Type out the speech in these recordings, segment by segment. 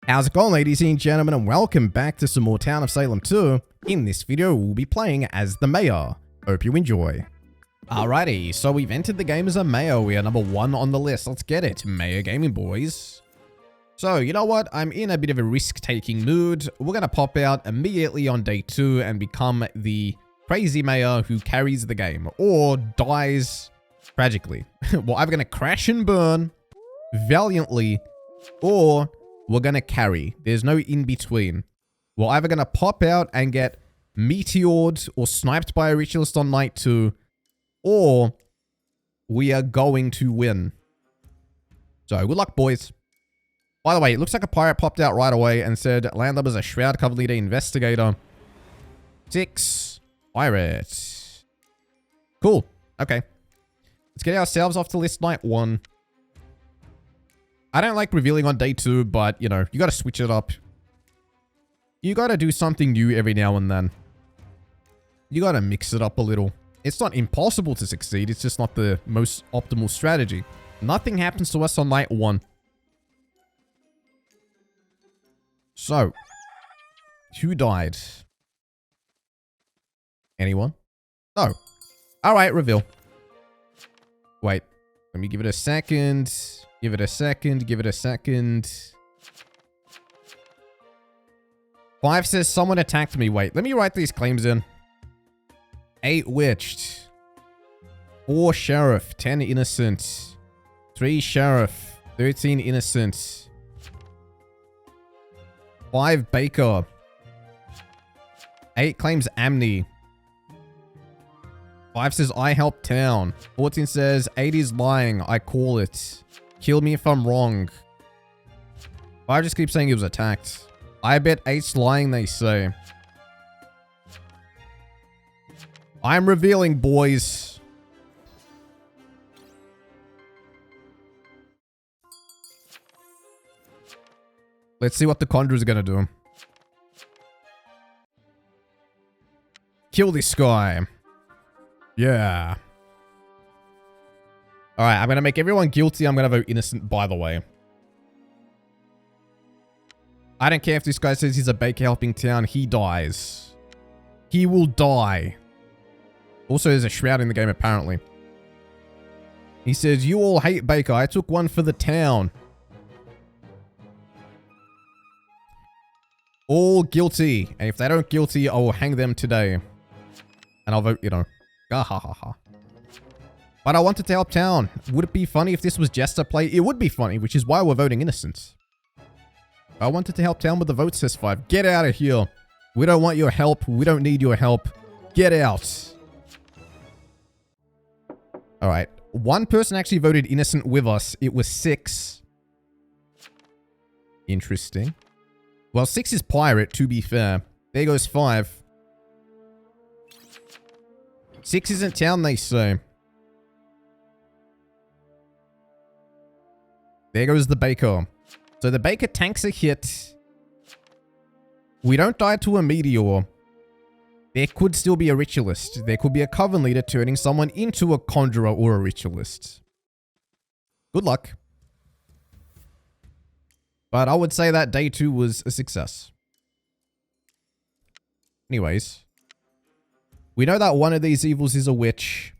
How's it going, ladies and gentlemen, and welcome back to some more Town of Salem 2. In this video, we'll be playing as the mayor. Hope you enjoy. Alrighty, so we've entered the game as a mayor. We are number 1 on the list. Let's get it. Mayor gaming, boys. So, you know what? I'm in a bit of a risk-taking mood. We're gonna pop out immediately on day 2 and become the crazy mayor who carries the game. Or dies tragically. We're either gonna crash and burn valiantly, or we're gonna carry. There's no in-between. We're either gonna pop out and get meteored or sniped by a ritualist on night 2, or we are going to win. So, good luck, boys. By the way, it looks like a pirate popped out right away and said, landlubbers, a shroud, cover leader, investigator. 6. Pirate. Cool. Okay. Let's get ourselves off to list night 1. I don't like revealing on day 2, but, you know, you gotta switch it up. You gotta do something new every now and then. You gotta mix it up a little. It's not impossible to succeed, it's just not the most optimal strategy. Nothing happens to us on night 1. So, who died? Anyone? No. Alright, reveal. Wait, let me give it a second. Give it a second. Give it a second. 5 says someone attacked me. Wait, let me write these claims in. 8 witched. 4 sheriff. 10 innocent. 3 sheriff. 13 innocent. 5 baker. 8 claims amnesty. 5 says I helped town. 14 says 8 is lying. I call it. Kill me if I'm wrong. 5 just keeps saying he was attacked. I bet 8's lying, they say. I'm revealing, boys. Let's see what the Conjurer's gonna do. Kill this guy. Yeah. Alright, I'm gonna make everyone guilty. I'm gonna vote innocent, by the way. I don't care if this guy says he's a baker helping town. He dies. He will die. Also, there's a shroud in the game, apparently. He says, you all hate Baker. I took one for the town. All guilty. And if they don't guilty, I will hang them today. And I'll vote, you know. Ha ha ha ha. But I wanted to help town. Would it be funny if this was just a play? It would be funny, which is why we're voting innocent. I wanted to help town with the vote, says 5. Get out of here. We don't want your help. We don't need your help. Get out. Alright. One person actually voted innocent with us. It was 6. Interesting. Well, 6 is pirate, to be fair. There goes 5. 6 isn't town, they say. There goes the baker. So the baker tanks a hit. We don't die to a meteor. There could still be a ritualist. There could be a coven leader turning someone into a conjurer or a ritualist. Good luck. But I would say that day 2 was a success. Anyways. We know that one of these evils is a witch.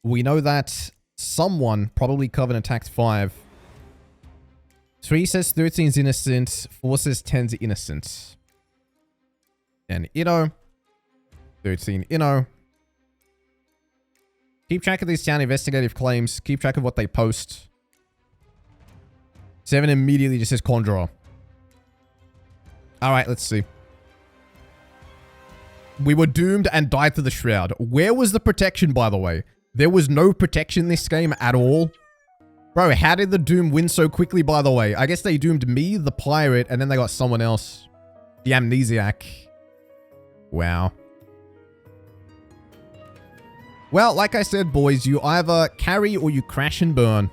We know that someone, probably Coven, attacked 5. 3 says 13's innocent. 4 says 10's innocent. And Inno. 13 Inno. Keep track of these town investigative claims. Keep track of what they post. 7 immediately just says Conjurer. Alright, let's see. We were doomed and died to the shroud. Where was the protection, by the way? There was no protection in this game at all. Bro, how did the doom win so quickly, by the way? I guess they doomed me, the pirate, and then they got someone else. The amnesiac. Wow. Well, like I said, boys, you either carry or you crash and burn.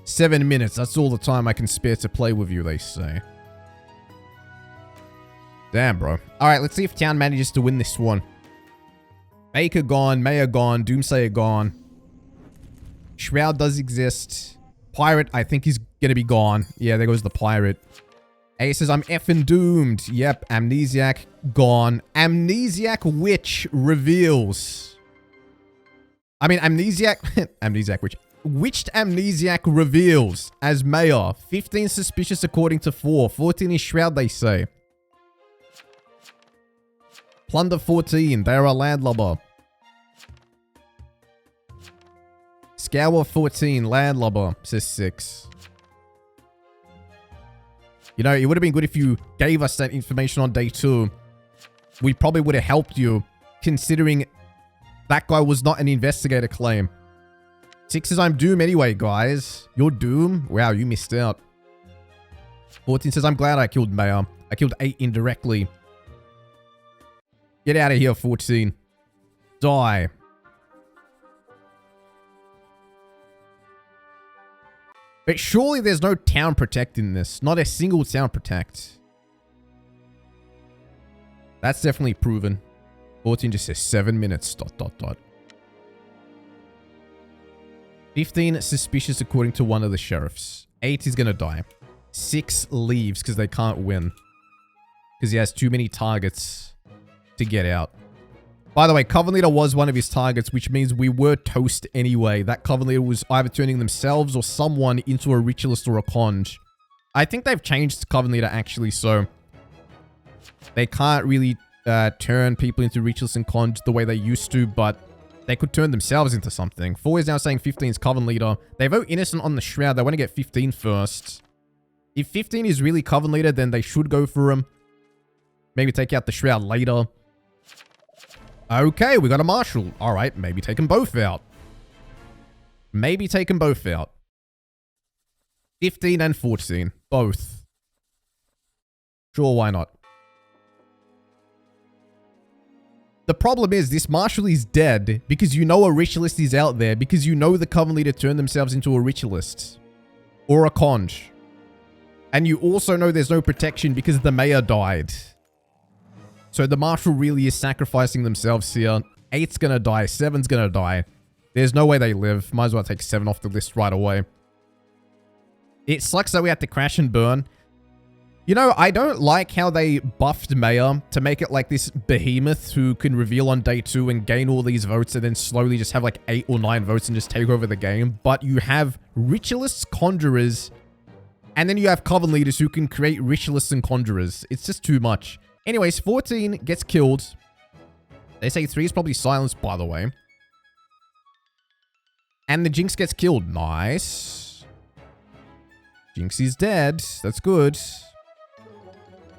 7 minutes, that's all the time I can spare to play with you, they say. Damn, bro. Alright, let's see if town manages to win this one. Baker gone, Mayor gone, Doomsayer gone. Shroud does exist. Pirate, I think, is going to be gone. Yeah, there goes the pirate. A says, I'm effing doomed. Yep, Amnesiac, gone. Amnesiac Witch reveals. I mean, Amnesiac... Amnesiac Witch. Witched Amnesiac reveals as mayor. 15 suspicious according to 4. 14 is Shroud, they say. Plunder 14. They are a landlubber. Scour 14. Landlubber, says 6. You know, it would have been good if you gave us that information on day 2. We probably would have helped you, considering that guy was not an investigator claim. 6 says, I'm Doom anyway, guys. You're Doom? Wow, you missed out. 14 says, I'm glad I killed Mayor. I killed 8 indirectly. Get out of here, 14. Die. But surely there's no town protect in this. Not a single town protect. That's definitely proven. 14 just says 7 minutes, ... 15 suspicious according to one of the sheriffs. 8 is going to die. 6 leaves because they can't win. Because he has too many targets to get out. By the way, Coven Leader was one of his targets, which means we were toast anyway. That Coven Leader was either turning themselves or someone into a ritualist or a conj. I think they've changed Coven Leader actually, so they can't really turn people into ritualists and conj the way they used to, but they could turn themselves into something. 4 is now saying 15 is Coven Leader. They vote innocent on the Shroud. They want to get 15 first. If 15 is really Coven Leader, then they should go for him. Maybe take out the Shroud later. Okay, we got a Marshal. All right, maybe take them both out. Maybe take them both out. 15 and 14. Both. Sure, why not? The problem is this Marshal is dead because you know a ritualist is out there, because you know the Coven Leader turned themselves into a ritualist. Or a conj. And you also know there's no protection because the mayor died. So the Marshal really is sacrificing themselves here. 8's gonna die. 7's gonna die. There's no way they live. Might as well take 7 off the list right away. It sucks that we had to crash and burn. You know, I don't like how they buffed Mayor to make it like this behemoth who can reveal on day 2 and gain all these votes and then slowly just have like 8 or 9 votes and just take over the game. But you have ritualists, conjurers, and then you have Coven Leaders who can create ritualists and conjurers. It's just too much. Anyways, 14 gets killed. They say 3 is probably silenced, by the way. And the Jinx gets killed. Nice. Jinx is dead. That's good.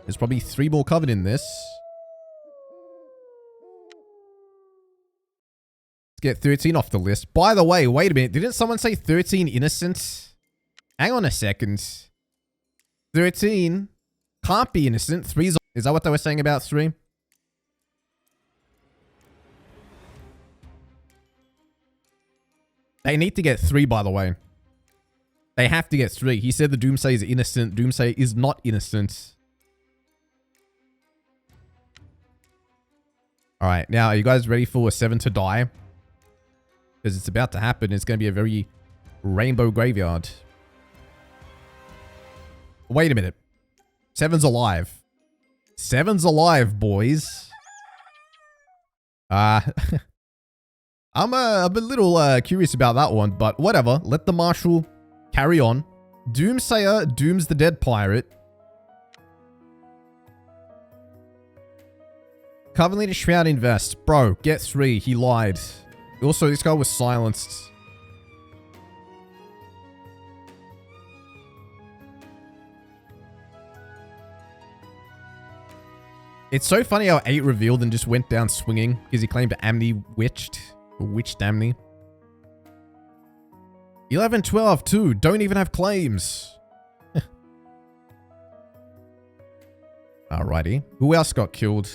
There's probably 3 more covered in this. Let's get 13 off the list. By the way, wait a minute. Didn't someone say 13 innocent? Hang on a second. 13 can't be innocent. 3's... Is that what they were saying about 3? They need to get 3, by the way. They have to get 3. He said the Doomsay is innocent. Doomsay is not innocent. Alright, now are you guys ready for 7 to die? Because it's about to happen. It's going to be a very rainbow graveyard. Wait a minute. 7's alive. 7's alive, boys. I'm a little curious about that one, but whatever. Let the Marshal carry on. Doomsayer dooms the dead pirate. Coven Leader Shroud invest. Bro, get 3. He lied. Also, this guy was silenced. It's so funny how 8 revealed and just went down swinging because he claimed Amni witched. Or witched Amni. 11, 12, 2. Don't even have claims. Alrighty. Who else got killed?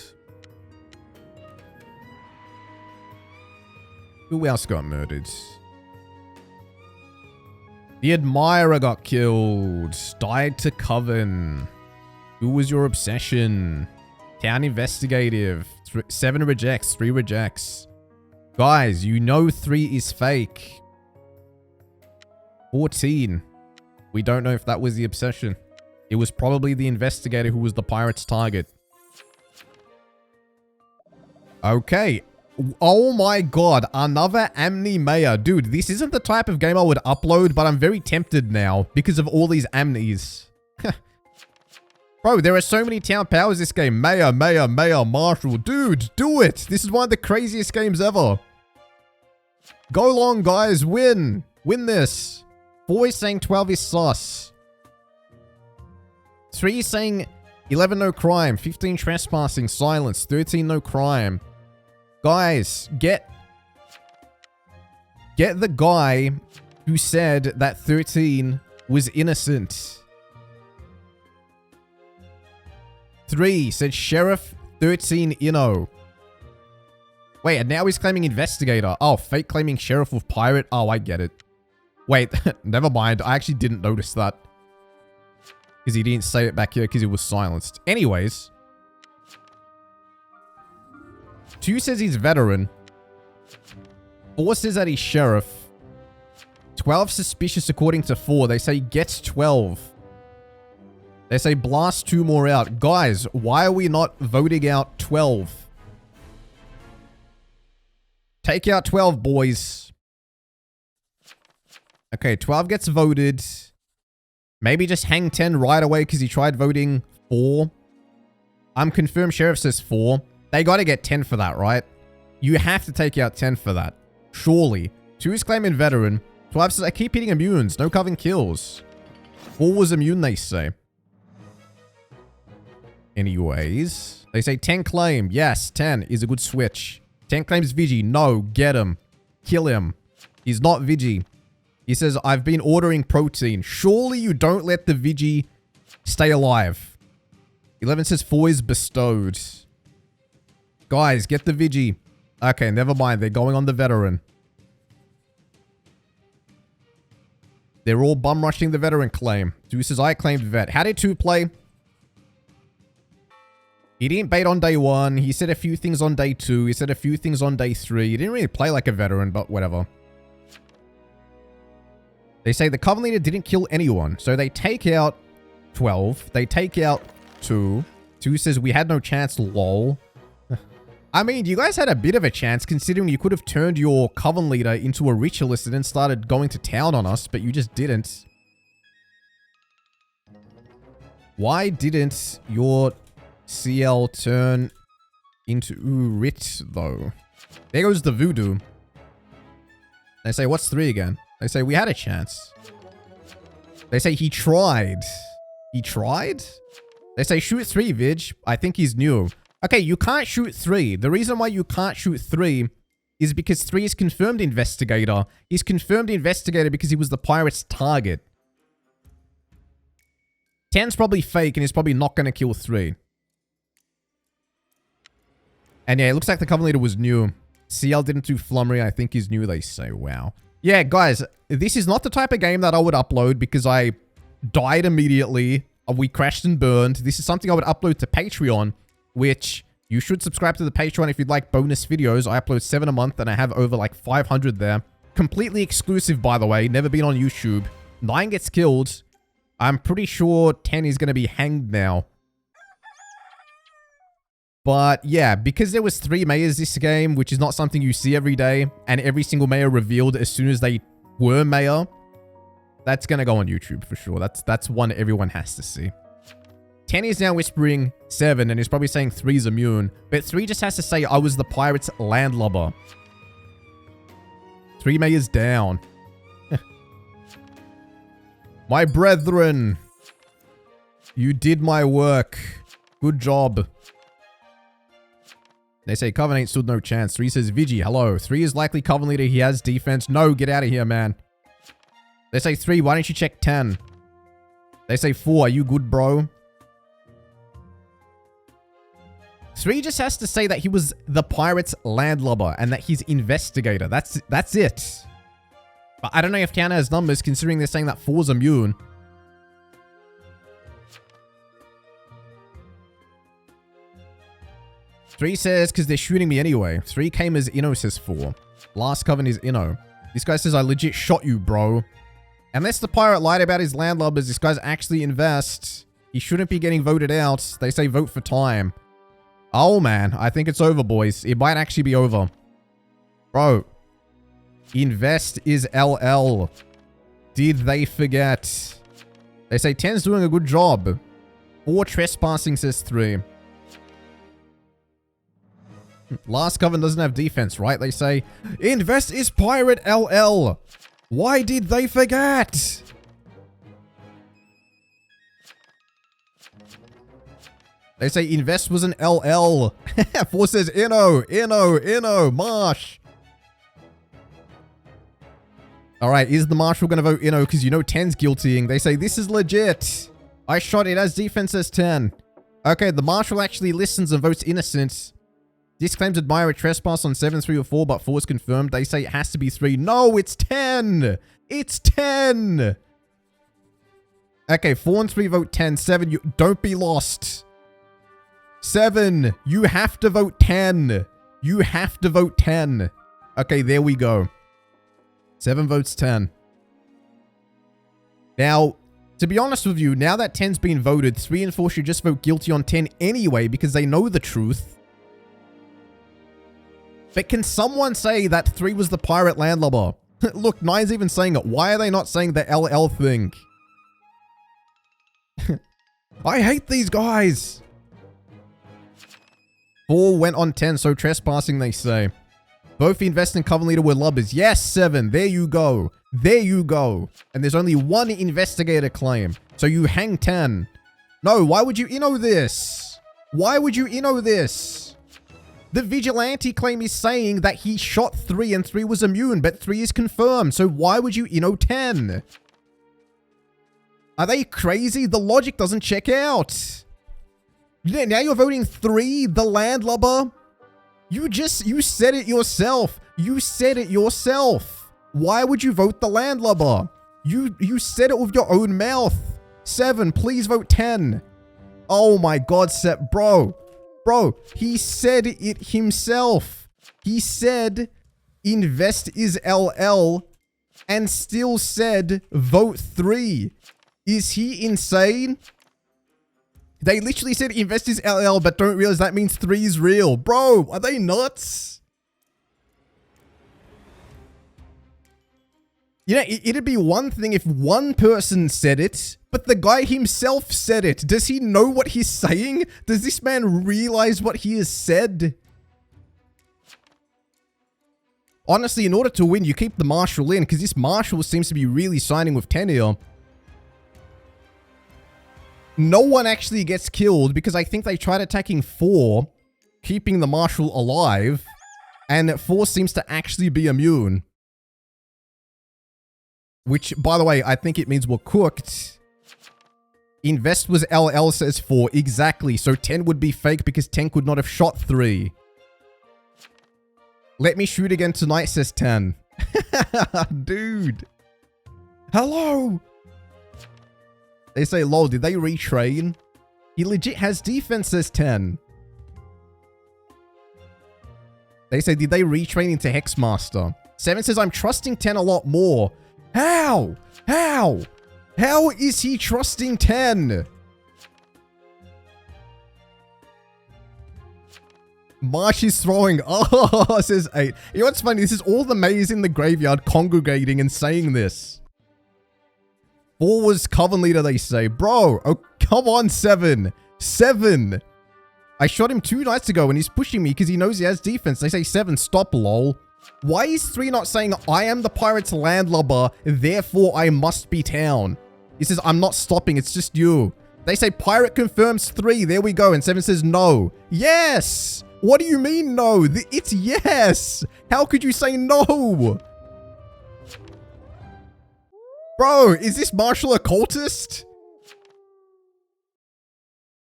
Who else got murdered? The Admirer got killed. Died to Coven. Who was your obsession? Town Investigative. 7 rejects. 3 rejects. Guys, you know 3 is fake. 14. We don't know if that was the obsession. It was probably the investigator who was the pirate's target. Okay. Oh my god, another Amni Mayor. Dude, this isn't the type of game I would upload, but I'm very tempted now because of all these Amnis. Bro, there are so many town powers this game. Mayor, Mayor, Mayor, Marshal. Dude, do it. This is one of the craziest games ever. Go long, guys. Win. Win this. 4 is saying 12 is sus. 3 is saying 11 no crime. 15 trespassing. Silence. 13 no crime. Guys, get the guy who said that 13 was innocent. 3 said Sheriff, 13 Inno. Wait, and now he's claiming investigator. Oh, fake claiming Sheriff with pirate. Oh, I get it. Wait, never mind. I actually didn't notice that. Because he didn't say it back here because he was silenced. Anyways. 2 says he's veteran. 4 says that he's sheriff. 12 suspicious according to 4. They say gets 12. They say blast 2 more out. Guys, why are we not voting out 12? Take out 12, boys. Okay, 12 gets voted. Maybe just hang 10 right away because he tried voting 4. I'm confirmed sheriff says 4. They gotta get 10 for that, right? You have to take out 10 for that. Surely. 2 is claiming veteran. 12 says, I keep hitting immunes. No covering kills. 4 was immune, they say. Anyways. They say 10 claim. Yes, 10 is a good switch. 10 claims Vigi. No, get him. Kill him. He's not Vigi. He says, I've been ordering protein. Surely you don't let the Vigi stay alive. 11 says 4 is bestowed. Guys, get the Vigi. Okay, never mind. They're going on the veteran. They're all bum rushing the veteran claim. 2 says, I claimed vet. How did 2 play? He didn't bait on day 1. He said a few things on day 2. He said a few things on day 3. He didn't really play like a veteran, but whatever. They say the Coven Leader didn't kill anyone. So they take out 12. They take out 2. 2 says, we had no chance, lol. I mean, you guys had a bit of a chance considering you could have turned your Coven Leader into a ritualist and then started going to town on us, but you just didn't. Why didn't your CL turn into Rit, though? There goes the voodoo. They say, what's 3 again? They say, we had a chance. They say, he tried. He tried? They say, shoot 3, Vig. I think he's new. Okay, you can't shoot 3. The reason why you can't shoot 3 is because 3 is confirmed investigator. He's confirmed investigator because he was the pirate's target. 10's probably fake and he's probably not going to kill 3. And yeah, it looks like the Coven Leader was new. CL didn't do flummery. I think he's new, they say. Wow. Yeah, guys, this is not the type of game that I would upload because I died immediately. We crashed and burned. This is something I would upload to Patreon, which you should subscribe to the Patreon if you'd like bonus videos. I upload 7 a month and I have over like 500 there. Completely exclusive, by the way. Never been on YouTube. 9 gets killed. I'm pretty sure 10 is going to be hanged now. But yeah, because there was 3 mayors this game, which is not something you see every day, and every single mayor revealed as soon as they were mayor, that's going to go on YouTube for sure. That's one everyone has to see. 10 is now whispering 7 and is probably saying 3's immune. But 3 just has to say, I was the pirate's landlubber. 3 mayors down. My brethren, you did my work. Good job. They say Coven ain't stood no chance. 3 says Vigi, hello. 3 is likely Coven Leader. He has defense. No, get out of here, man. They say 3, why don't you check 10? They say 4, are you good, bro? 3 just has to say that he was the pirate's landlubber and that he's investigator. That's it. But I don't know if Tiana has numbers considering they're saying that 4's immune. Three says, because they're shooting me anyway. 3 came as Inno, says 4. Last Coven is Inno. This guy says, I legit shot you, bro. Unless the pirate lied about his landlubbers, this guy's actually Invest. He shouldn't be getting voted out. They say vote for time. Oh man, I think it's over, boys. It might actually be over. Bro. Invest is LL. Did they forget? They say 10's doing a good job. 4 trespassing, says 3. Last Coven doesn't have defense, right? They say, Invest is pirate LL. Why did they forget? They say Invest was an LL. 4 says Inno, Marsh. Alright, is the Marshal going to vote Inno? Because you know 10's guiltying. They say, this is legit. I shot it as defense as 10. Okay, the Marshal actually listens and votes innocent. This claims admirer trespass on 7, 3, or 4, but 4 is confirmed. They say it has to be 3. No, it's 10. It's 10. Okay, 4 and 3 vote 10. 7, you don't be lost. 7, you have to vote 10. You have to vote 10. Okay, there we go. 7 votes 10. Now, to be honest with you, now that 10's been voted, 3 and 4 should just vote guilty on 10 anyway because they know the truth. But can someone say that 3 was the pirate landlubber? Look, 9's even saying it. Why are they not saying the LL thing? I hate these guys. 4 went on 10, so trespassing, they say. Both Invest and Coven Leader were lubbers. Yes, 7. There you go. There you go. And there's only 1 investigator claim. So you hang 10. No, why would you Inno this? Why would you Inno this? The Vigilante claim is saying that he shot 3 and 3 was immune, but 3 is confirmed. So why would you Inno 10? Are they crazy? The logic doesn't check out. Now you're voting 3, the landlubber. You said it yourself. You said it yourself. Why would you vote the landlubber? You said it with your own mouth. 7, please vote 10. Oh my god, Seth, bro, he said it himself. He said Invest is LL and still said vote 3. Is he insane? They literally said Invest is LL, but don't realize that means 3 is real. Bro, are they nuts? You know, it'd be one thing if one person said it, but the guy himself said it. Does he know what he's saying? Does this man realize what he has said? Honestly, in order to win, you keep the Marshal in, because this Marshal seems to be really signing with 10 here. No one actually gets killed, because I think they tried attacking 4, keeping the Marshal alive, and 4 seems to actually be immune. Which, by the way, I think it means we're cooked. Invest was LL, says 4. Exactly. So 10 would be fake because 10 could not have shot 3. Let me shoot again tonight, says 10. Dude. Hello. They say, lol, did they retrain? He legit has defense, says 10. They say, did they retrain into Hexmaster? 7 says, I'm trusting 10 a lot more. How? How? How is he trusting 10? Marsh is throwing. Oh, says 8. You know what's funny? This is all the maze in the graveyard congregating and saying this. 4 was Coven Leader, they say. Bro, oh, come on, 7. 7. I shot him 2 nights ago and he's pushing me because he knows he has defense. They say 7, stop, lol. Why is 3 not saying, I am the pirate's landlubber, therefore I must be town? He says, I'm not stopping, it's just you. They say, pirate confirms 3, there we go. And 7 says, no. Yes! What do you mean, no? It's yes! How could you say no? Bro, is this Marshal a cultist?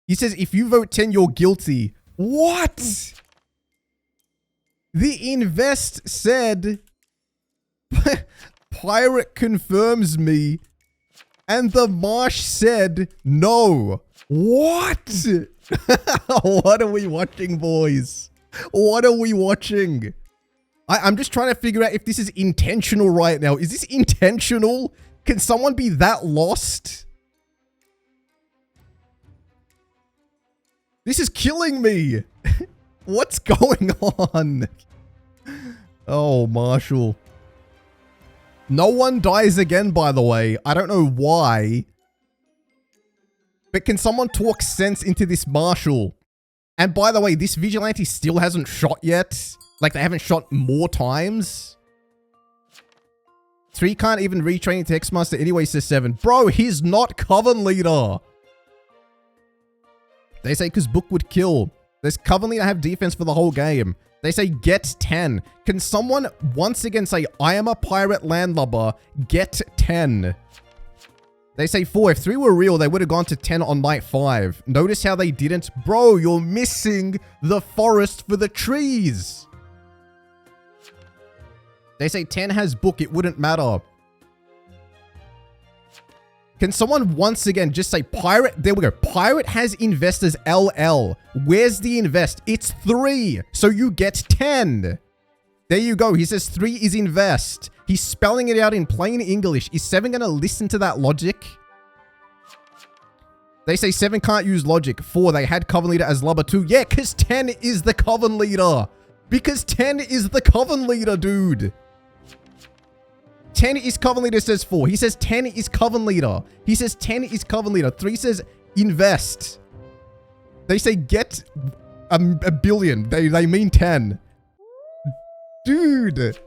He says, if you vote 10, you're guilty. What? The Invest said, pirate confirms me, and the Marsh said, no. What? What are we watching, boys? What are we watching? I'm just trying to figure out if this is intentional right now. Is this intentional? Can someone be that lost? This is killing me. What's going on? Oh, Marshall. No one dies again, by the way. I don't know why. But can someone talk sense into this Marshall? And by the way, this vigilante still hasn't shot yet. Like, they haven't shot more times. 3 can't even retrain into X-Master anyway, says 7. Bro, he's not Coven Leader. They say because Book would kill. There's Coven Leader have defense for the whole game. They say get 10. Can someone once again say, I am a pirate landlubber, get 10? They say 4. If 3 were real, they would have gone to 10 on night 5. Notice how they didn't. Bro, you're missing the forest for the trees. They say 10 has Book, it wouldn't matter. Can someone once again just say pirate? There we go. Pirate has investors LL. Where's the invest? It's 3. So you get 10. There you go. He says 3 is invest. He's spelling it out in plain English. Is 7 going to listen to that logic? They say 7 can't use logic. 4, they had Coven Leader as lubber 2. Yeah, because 10 is the Coven Leader. Because 10 is the Coven Leader, dude. 10 is Coven Leader, says 4. He says 10 is Coven Leader. He says 10 is Coven Leader. 3 says invest. They say get a billion. They mean 10. Dude.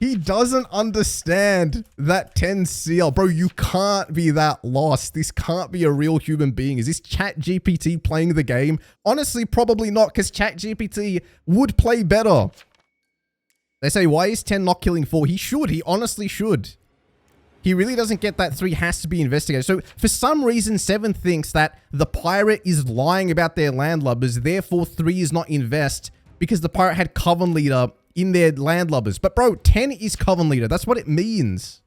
He doesn't understand that 10 CL. Bro, you can't be that lost. This can't be a real human being. Is this ChatGPT playing the game? Honestly, probably not, because ChatGPT would play better. They say, why is 10 not killing 4? He should. He honestly should. He really doesn't get that 3 has to be investigated. So, for some reason, 7 thinks that the pirate is lying about their landlubbers. Therefore, 3 is not invest because the pirate had Coven Leader in their landlubbers. But, bro, 10 is Coven Leader. That's what it means.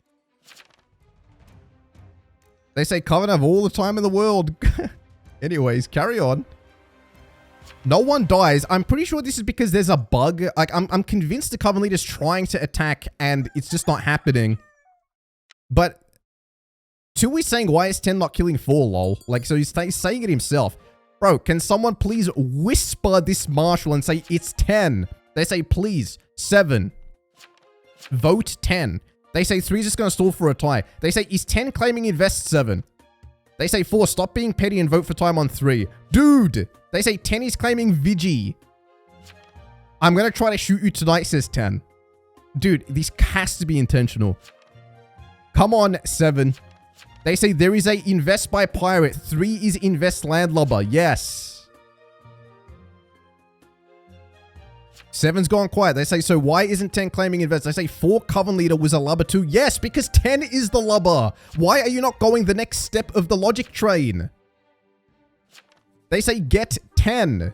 They say Coven have all the time in the world. Anyways, carry on. No one dies. I'm pretty sure this is because there's a bug. Like, I'm convinced the Coven Leader's trying to attack and it's just not happening. But 2 is saying, why is 10 not killing 4, lol? Like, so he's saying it himself. Bro, can someone please whisper this Marshall and say it's 10? They say, please. 7. Vote 10. They say 3 is just going to stall for a tie. They say, is 10 claiming invest 7? They say 4, stop being petty and vote for time on 3. Dude! They say 10 is claiming Vigi. I'm going to try to shoot you tonight, says 10. Dude, this has to be intentional. Come on, 7. They say there is a invest by pirate. 3 is invest landlubber. Yes. 7's gone quiet. They say, so why isn't 10 claiming invest? They say 4 Coven Leader was a lubber 2. Yes, because 10 is the lubber. Why are you not going the next step of the logic train? They say get 10.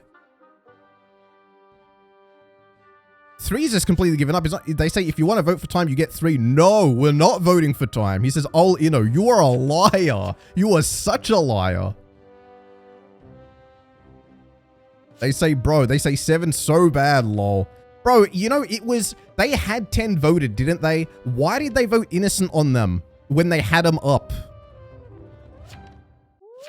3's just completely given up. They say if you want to vote for time, you get 3. No, we're not voting for time. He says, oh, you know, you are a liar. You are such a liar. They say, bro, they say 7 so bad, lol. Bro, you know, they had 10 voted, didn't they? Why did they vote innocent on them when they had them up?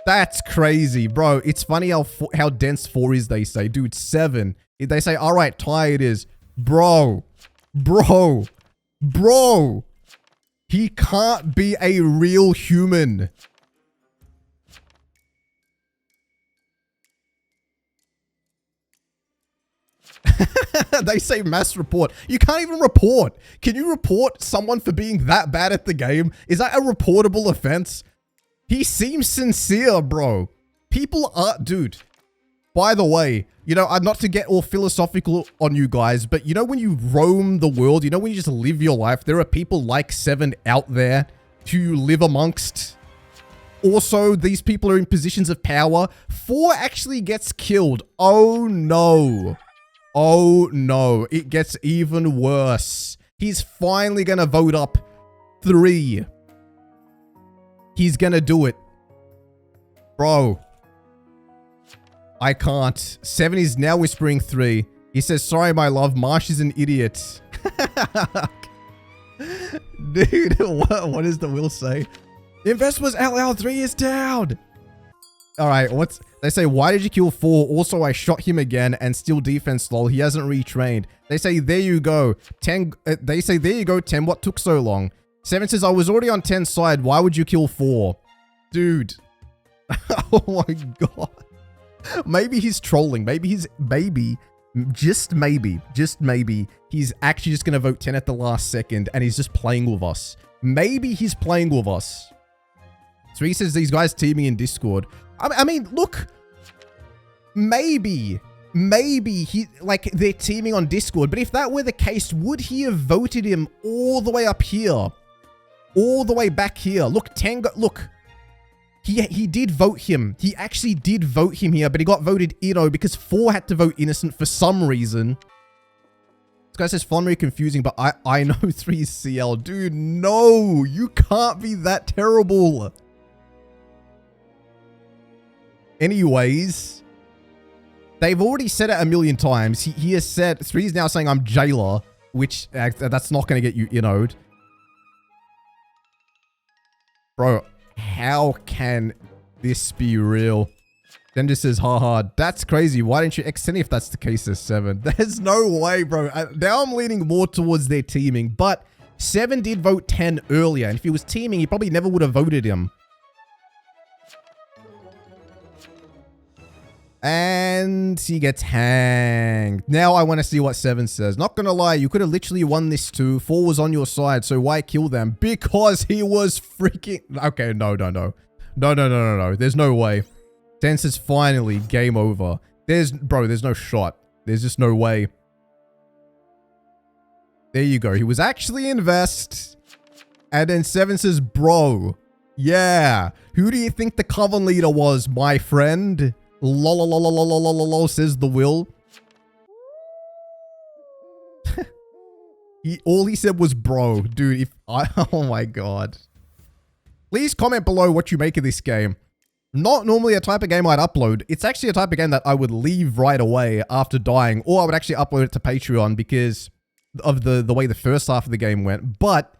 That's crazy, bro. It's funny how dense 4 is, they say. Dude, 7. They say, all right, tie it is. Bro. He can't be a real human. They say mass report. You can't even report. Can you report someone for being that bad at the game? Is that a reportable offense? He seems sincere, bro. People are... Dude, by the way, you know, not to get all philosophical on you guys, but you know when you roam the world, you know when you just live your life, there are people like 7 out there who you live amongst. Also, these people are in positions of power. 4 actually gets killed. Oh, no. Oh, no. It gets even worse. He's finally going to vote up 3. He's gonna do it. Bro. I can't. 7 is now whispering 3. He says, sorry, my love. Marsh is an idiot. Dude, what does the will say? Invest was LL, 3 is down. All right, they say, why did you kill 4? Also, I shot him again and still defense lol. He hasn't retrained. They say, there you go. 10, they say, there you go, 10. What took so long? 7 says, I was already on 10's side. Why would you kill 4? Dude. Oh my God. Maybe he's trolling. Just maybe, he's actually just going to vote 10 at the last second and he's just playing with us. Maybe he's playing with us. So he says these guys teaming in Discord. I mean, look, maybe they're teaming on Discord, but if that were the case, would he have voted him all the way up here? All the way back here? Look, Tango, look, he did vote him. He actually did vote him here, but he got voted Ino because 4 had to vote innocent for some reason. This guy says Flonry confusing, but I know 3 is CL. Dude, no, you can't be that terrible. Anyways, they've already said it a million times. He has said, 3 is now saying I'm jailer, which that's not going to get you Ino'd. Bro, how can this be real? Then just says, haha, that's crazy. Why didn't you extend if that's the case, says 7? There's no way, bro. Now I'm leaning more towards their teaming, but 7 did vote 10 earlier. And if he was teaming, he probably never would have voted him. And he gets hanged. Now I want to see what 7 says. Not gonna lie, you could have literally won this too. 4 was on your side, so why kill them? Because he was freaking... Okay, no. There's no way. 10 says finally, game over. Bro, there's no shot. There's just no way. There you go. He was actually invest. And then 7 says, bro, yeah. Who do you think the coven leader was, my friend? Lol, says the will. All he said was bro. Dude, oh my God. Please comment below what you make of this game. Not normally a type of game I'd upload. It's actually a type of game that I would leave right away after dying, or I would actually upload it to Patreon because of the way the first half of the game went. But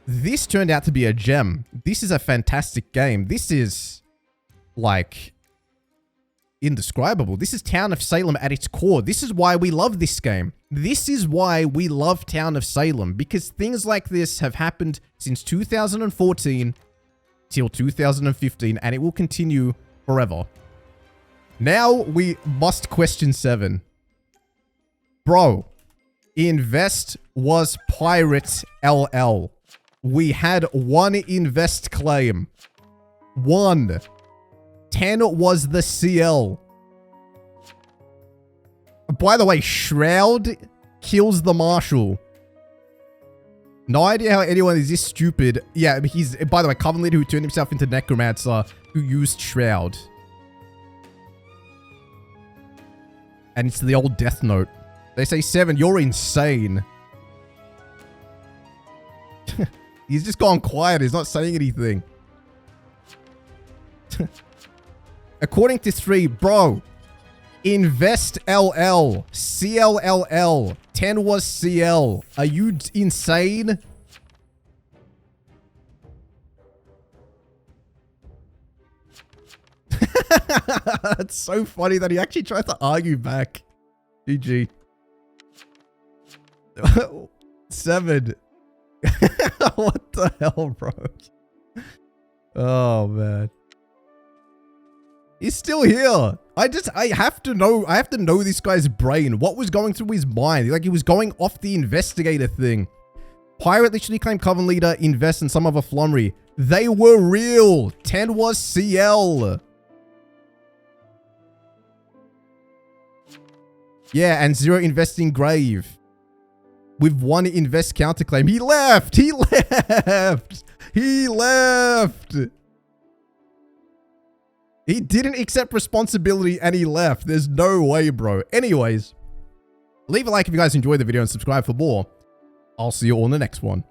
this turned out to be a gem. This is a fantastic game. This is like indescribable. This is Town of Salem at its core. This is why we love this game. This is why we love Town of Salem, because things like this have happened since 2014 till 2015, and it will continue forever. Now we must question 7. Bro, invest was Pirate LL. We had 1 invest claim. 1. 10 was the CL. By the way, Shroud kills the Marshal. No idea how anyone is this stupid. Yeah, he's, by the way, Coven Leader who turned himself into Necromancer who used Shroud. And it's the old Death Note. They say, 7, you're insane. He's just gone quiet. He's not saying anything. According to 3, bro, invest LL, CLLL, 10 was CL. Are you insane? That's so funny that he actually tried to argue back. GG. 7. What the hell, bro? Oh, man. He's still here. I have to know this guy's brain. What was going through his mind? Like, he was going off the investigator thing. Pirate literally claimed Coven Leader, invest, and some other flummery. They were real. 10 was CL. Yeah, and 0 investing grave. With 1 invest counterclaim. He left. He left. He left. He didn't accept responsibility and he left. There's no way, bro. Anyways, leave a like if you guys enjoyed the video and subscribe for more. I'll see you all in the next one.